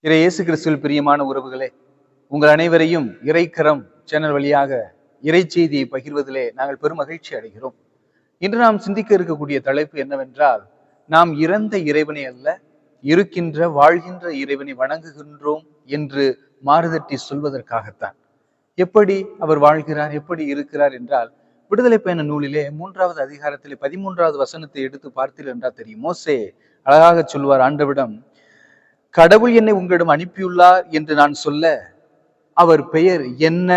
இயேசு கிறிஸ்துவில் பிரியமான உறவுகளே, உங்கள் அனைவரையும் இறைக்கரம் சேனல் வழியாக இறை செய்தியை பகிர்வதிலே நாங்கள் பெரும் மகிழ்ச்சி அடைகிறோம். இன்று நாம் சிந்திக்க இருக்கக்கூடிய தலைப்பு என்னவென்றால், நாம் இறந்த இறைவனை அல்ல, இருக்கின்ற வாழ்கின்ற இறைவனை வணங்குகின்றோம் என்று மாறுதட்டி சொல்வதற்காகத்தான். எப்படி அவர் வாழ்கிறார், எப்படி இருக்கிறார் என்றால், விடுதலை பயண நூலிலே 3வது அதிகாரத்திலே 13வது வசனத்தை எடுத்து பார்த்தீர்கள் என்றால் தெரியும். மோசே அழகாக சொல்வார் ஆண்டவிடம், கடவுள் என்னை உங்களிடம் அனுப்பியுள்ளார் என்று நான் சொல்ல, அவர் பெயர் என்ன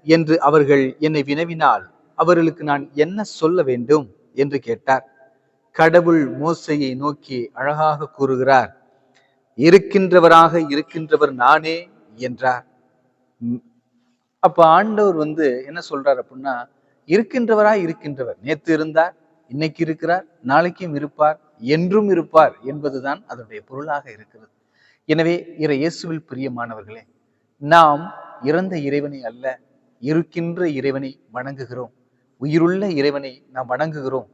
என்று அவர்கள் என்னை வினவினால் அவர்களுக்கு நான் என்ன சொல்ல வேண்டும் என்று கேட்டார். கடவுள் மோசையை நோக்கி அழகாக கூறுகிறார், இருக்கின்றவராக இருக்கின்றவர் நானே என்றார். அப்ப ஆண்டவர் என்ன சொல்றார் அப்படின்னா, இருக்கின்றவராய் இருக்கின்றவர், நேத்து இருந்தார், இன்னைக்கு இருக்கிறார், நாளைக்கும் இருப்பார், என்றும் இருப்பார் என்பதுதான் அதனுடைய பொருளாக இருக்கிறது. எனவே இயேசுவில் பிரியமானவர்களே, நாம் இறந்த இறைவனை அல்ல, இருக்கின்ற இறைவனை வணங்குகிறோம். உயிருள்ள இறைவனை நாம் வணங்குகிறோம்.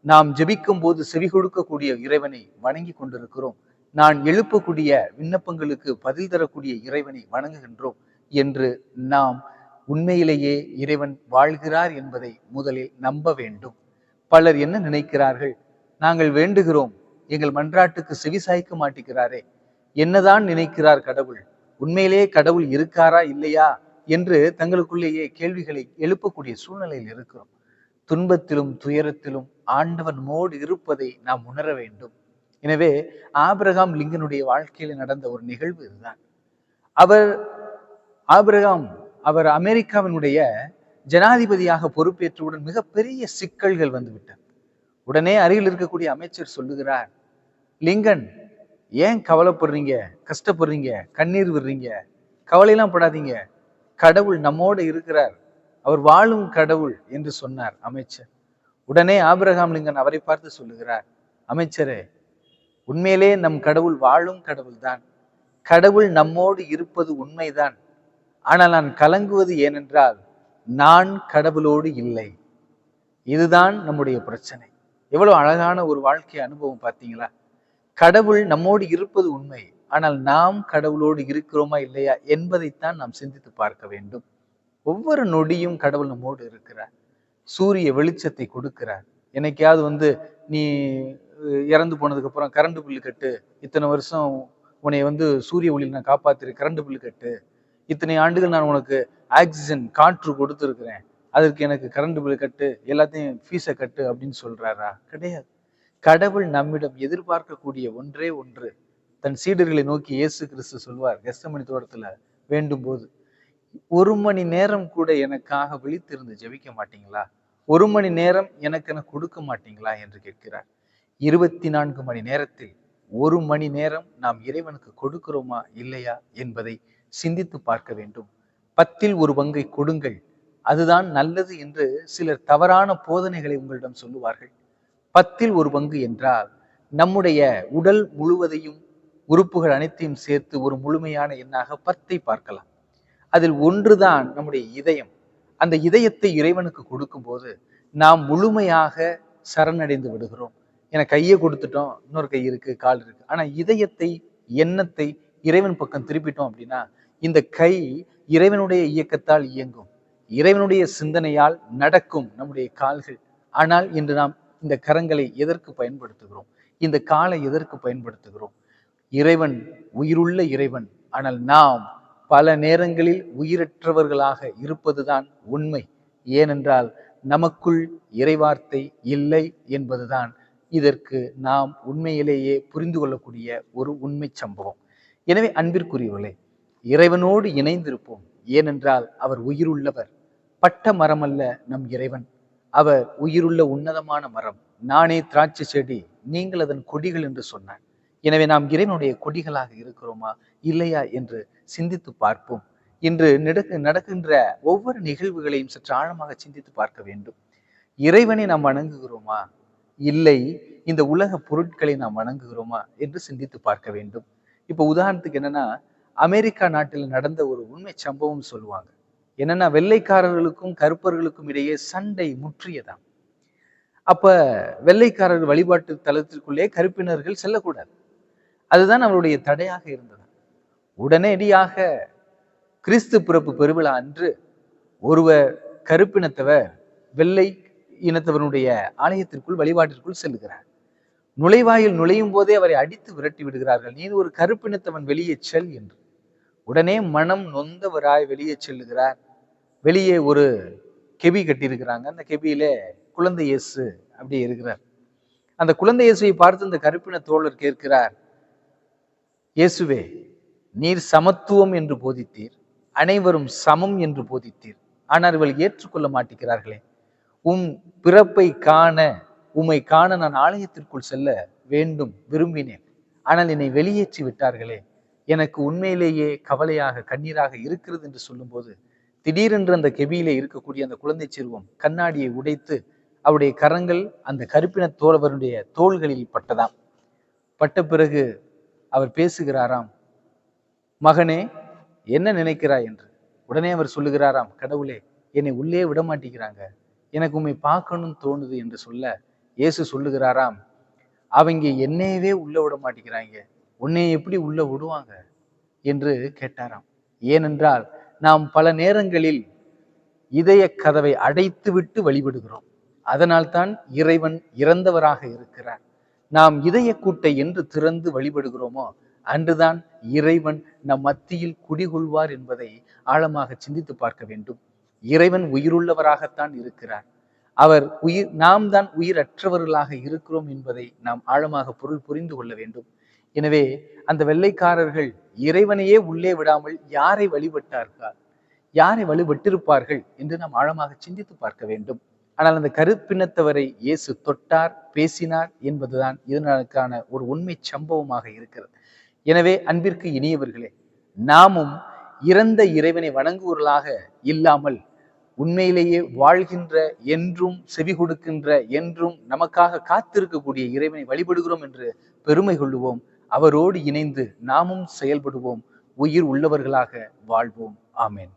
நாம் ஜெபிக்கும் போது செவி கொடுக்கக்கூடிய இறைவனை வணங்கி கொண்டிருக்கிறோம். நான் எழுப்பக்கூடிய விண்ணப்பங்களுக்கு பதில் தரக்கூடிய இறைவனை வணங்குகின்றோம் என்று நாம் உண்மையிலேயே இறைவன் வாழ்கிறார் என்பதை முதலில் நம்ப வேண்டும். பலர் என்ன நினைக்கிறார்கள், நாங்கள் வேண்டுகிறோம், எங்கள் மன்றாட்டுக்கு செவி சாய்க்க மாட்டேங்கிறாரே, என்னதான் நினைக்கிறார் கடவுள், உண்மையிலேயே கடவுள் இருக்காரா இல்லையா என்று தங்களுக்குள்ளேயே கேள்விகளை எழுப்பக்கூடிய சூழ்நிலையில் இருக்கிறோம். துன்பத்திலும் துயரத்திலும் ஆண்டவன் நம்மோடு இருப்பதை நாம் உணர வேண்டும். எனவே ஆபிரகாம் லிங்கனுடைய வாழ்க்கையில் நடந்த ஒரு நிகழ்வு இதுதான். அவர் அமெரிக்காவினுடைய ஜனாதிபதியாக பொறுப்பேற்றவுடன் மிகப்பெரிய சிக்கல்கள் வந்துவிட்டது. உடனே அருகில் இருக்கக்கூடிய அமைச்சர் சொல்லுகிறார், லிங்கன், ஏன் கவலைப்படுறீங்க, கஷ்டப்படுறீங்க, கண்ணீர் விடுறீங்க, கவலையெல்லாம் படாதீங்க, கடவுள் நம்மோடு இருக்கிறார், அவர் வாழும் கடவுள் என்று சொன்னார் அமைச்சர். உடனே ஆபிரகாம் லிங்கன் அவரை பார்த்து சொல்லுகிறார், அமைச்சரே, உண்மையிலே நம் கடவுள் வாழும் கடவுள் தான், கடவுள் நம்மோடு இருப்பது உண்மைதான். ஆனால் நான் கலங்குவது ஏனென்றால் நான் கடவுளோடு இல்லை. இதுதான் நம்முடைய பிரச்சனை. எவ்வளவு அழகான ஒரு வாழ்க்கை அனுபவம் பார்த்தீங்களா? கடவுள் நம்மோடு இருப்பது உண்மை, ஆனால் நாம் கடவுளோடு இருக்கிறோமா இல்லையா என்பதைத்தான் நாம் சிந்தித்து பார்க்க வேண்டும். ஒவ்வொரு நொடியும் கடவுள் நம்மோடு இருக்கிறார். சூரிய வெளிச்சத்தை கொடுக்கிறார். என்னைக்காவது நீ இறந்து போனதுக்கு அப்புறம் கரண்ட் பில்லு கட்டு, இத்தனை வருஷம் உன்னை சூரிய ஒளியில் நான் காப்பாத்திரு, கரண்ட் பில்லு கட்டு, இத்தனை ஆண்டுகள் நான் உனக்கு ஆக்சிஜன் காற்று கொடுத்துருக்கிறேன், அதற்கு எனக்கு கரண்ட் பில்லு கட்டு, எல்லாத்தையும் ஃபீஸை கட்டு அப்படின்னு சொல்றாரா? கிடையாது. கடவுள் நம்மிடம் எதிர்பார்க்கக்கூடிய ஒன்றே ஒன்று. தன் சீடர்களை நோக்கி இயேசு கிறிஸ்து சொல்வார் கெத்செமனி தோட்டத்துல வேண்டும் போது, 1 மணி நேரம் கூட எனக்காக விழித்திருந்து ஜெபிக்க மாட்டீங்களா? 1 மணி நேரம் எனக்கென கொடுக்க மாட்டீங்களா என்று கேட்கிறார். 24 மணி நேரத்தில் 1 மணி நேரம் நாம் இறைவனுக்கு கொடுக்கிறோமா இல்லையா என்பதை சிந்தித்து பார்க்க வேண்டும். 10ல் 1 பங்கை கொடுங்கள், அதுதான் நல்லது என்று சிலர் தவறான போதனைகளை உங்களிடம் சொல்லுவார்கள். 10ல் 1 பங்கு என்றால் நம்முடைய உடல் முழுவதையும், உறுப்புகள் அனைத்தையும் சேர்த்து ஒரு முழுமையான எண்ணாக 10ஐ பார்க்கலாம். அதில் ஒன்றுதான் நம்முடைய இதயம். அந்த இதயத்தை இறைவனுக்கு கொடுக்கும் போது நாம் முழுமையாக சரணடைந்து விடுகிறோம். என கையை கொடுத்துட்டோம், இன்னொரு கை இருக்கு, கால் இருக்கு, ஆனா இதயத்தை, எண்ணத்தை இறைவன் பக்கம் திருப்பிட்டோம் அப்படின்னா இந்த கை இறைவனுடைய இயக்கத்தால் இயங்கும், இறைவனுடைய சிந்தனையால் நடக்கும் நம்முடைய கால்கள். ஆனால் இன்று நாம் இந்த கரங்களை எதற்கு பயன்படுத்துகிறோம், இந்த காலை எதற்கு பயன்படுத்துகிறோம்? இறைவன் உயிருள்ள இறைவன், ஆனால் நாம் பல நேரங்களில் உயிரற்றவர்களாக இருப்பதுதான் உண்மை. ஏனென்றால் நமக்குள் இறைவார்த்தை இல்லை என்பதுதான் இதற்கு நாம் உண்மையிலேயே புரிந்து கொள்ளக்கூடிய ஒரு உண்மை சம்பவம். எனவே அன்பிற்குரியவர்களே, இறைவனோடு இணைந்திருப்போம். ஏனென்றால் அவர் உயிருள்ளவர். பட்ட மரம் அல்ல நம் இறைவன், அவர் உயிருள்ள உன்னதமான மரம். நானே திராட்சை செடி, நீங்கள் அதன் கொடிகள் என்று சொன்னார். எனவே நாம் இறைவனுடைய கொடிகளாக இருக்கிறோமா இல்லையா என்று சிந்தித்து பார்ப்போம். இன்று நடக்கின்ற ஒவ்வொரு நிகழ்வுகளையும் சற்று ஆழமாக சிந்தித்து பார்க்க வேண்டும். இறைவனை நாம் வணங்குகிறோமா இல்லை இந்த உலக பொருட்களை நாம் வணங்குகிறோமா என்று சிந்தித்து பார்க்க வேண்டும். இப்ப உதாரணத்துக்கு என்னன்னா, அமெரிக்கா நாட்டில் நடந்த ஒரு உண்மை சம்பவம் சொல்லுவாங்க. என்னன்னா, வெள்ளைக்காரர்களுக்கும் கருப்பர்களுக்கும் இடையே சண்டை முற்றியதாம். அப்ப வெள்ளைக்காரர் வழிபாட்டு தலத்திற்குள்ளே கருப்பினர்கள் செல்லக்கூடாது. அதுதான் அவருடைய தடையாக இருந்தது. உடனடியாக கிறிஸ்து பிறப்பு பெருவிழா அன்று ஒருவர் கருப்பினத்தவர் வெள்ளை இனத்தவனுடைய ஆலயத்திற்குள் வழிபாட்டிற்குள் செல்லுகிறார். நுழைவாயில் நுழையும் போதே அவரை அடித்து விரட்டி விடுகிறார்கள். நீ ஒரு கருப்பினத்தவன், வெளியே செல் என்று. உடனே மனம் நொந்தவராய் வெளியே செல்லுகிறார். வெளியே ஒரு கெபி கட்டியிருக்கிறாங்க. அந்த கெபியில குழந்தை இயேசு அப்படியே இருக்கிறார். அந்த குழந்தை இயேசுவை பார்த்து இந்த கருப்பின தோழர் கேட்கிறார், இயேசுவே, நீர் சமத்துவம் என்று போதித்தீர், அனைவரும் சமம் என்று போதித்தீர். ஆனால் இவள் ஏற்றுக்கொள்ள மாட்டேங்கிறார்களே. உம் பிறப்பை காண, உம்மை காண நான் ஆலயத்திற்குள் செல்ல வேண்டும் விரும்பினேன். ஆனால் என்னை வெளியேற்றி விட்டார்களே. எனக்கு உண்மையிலேயே கவலையாக கண்ணீராக இருக்கிறது என்று சொல்லும்போது, திடீரென்று அந்த கெபியிலே இருக்கக்கூடிய அந்த குழந்தை சிறுவம் கண்ணாடியை உடைத்து அவருடைய கரங்கள் அந்த கருப்பின தோழவருடைய தோள்களில் பட்டதாம். பட்ட பிறகு அவர் பேசுகிறாராம், மகனே, என்ன நினைக்கிறாய் என்று. உடனே அவர் சொல்லுகிறாராம், கடவுளே, என்னை உள்ளே விட மாட்டேங்கிறாங்க, எனக்கு உண்மை பார்க்கணும்னு தோணுது என்று சொல்ல, இயேசு சொல்லுகிறாராம், அவங்க என்னையவே உள்ள விட மாட்டேங்கிறாங்க, உன்னை எப்படி உள்ள விடுவாங்க என்று கேட்டாராம். ஏனென்றால் நாம் பல நேரங்களில் இதய கதவை அடைத்து விட்டு வழிபடுகிறோம். அதனால்தான் இறைவன் இறந்தவராக இருக்கிறார். நாம் இதய கூட்டை என்று திறந்து வழிபடுகிறோமோ அன்றுதான் இறைவன் நம் மத்தியில் குடிகொள்வார் என்பதை ஆழமாக சிந்தித்து பார்க்க வேண்டும். இறைவன் உயிருள்ளவராகத்தான் இருக்கிறார். நாம் தான் உயிரற்றவர்களாக இருக்கிறோம் என்பதை நாம் ஆழமாக பொருள் புரிந்து கொள்ள வேண்டும். எனவே அந்த வெள்ளைக்காரர்கள் இறைவனையே உள்ளே விடாமல் யாரை வழிபட்டார்கள், யாரை வழிபட்டிருப்பார்கள் என்று நாம் ஆழமாக சிந்தித்து பார்க்க வேண்டும். ஆனால் அந்த கருப்பினத்தவரை இயேசு தொட்டார், பேசினார் என்பதுதான் இதற்கான ஒரு உண்மை சம்பவமாக இருக்கிறது. எனவே அன்பிற்கு இனியவர்களே, நாமும் இறந்த இறைவனை வணங்குவர்களாக இல்லாமல் உண்மையிலேயே வாழ்கின்ற, என்றும் செவி கொடுக்கின்ற, என்றும் நமக்காக காத்திருக்கக்கூடிய இறைவனை வழிபடுகிறோம் என்று பெருமை கொள்ளுவோம். அவரோடு இணைந்து நாமும் செயல்படுவோம். உயிர் உள்ளவர்களாக வாழ்வோம். ஆமென்.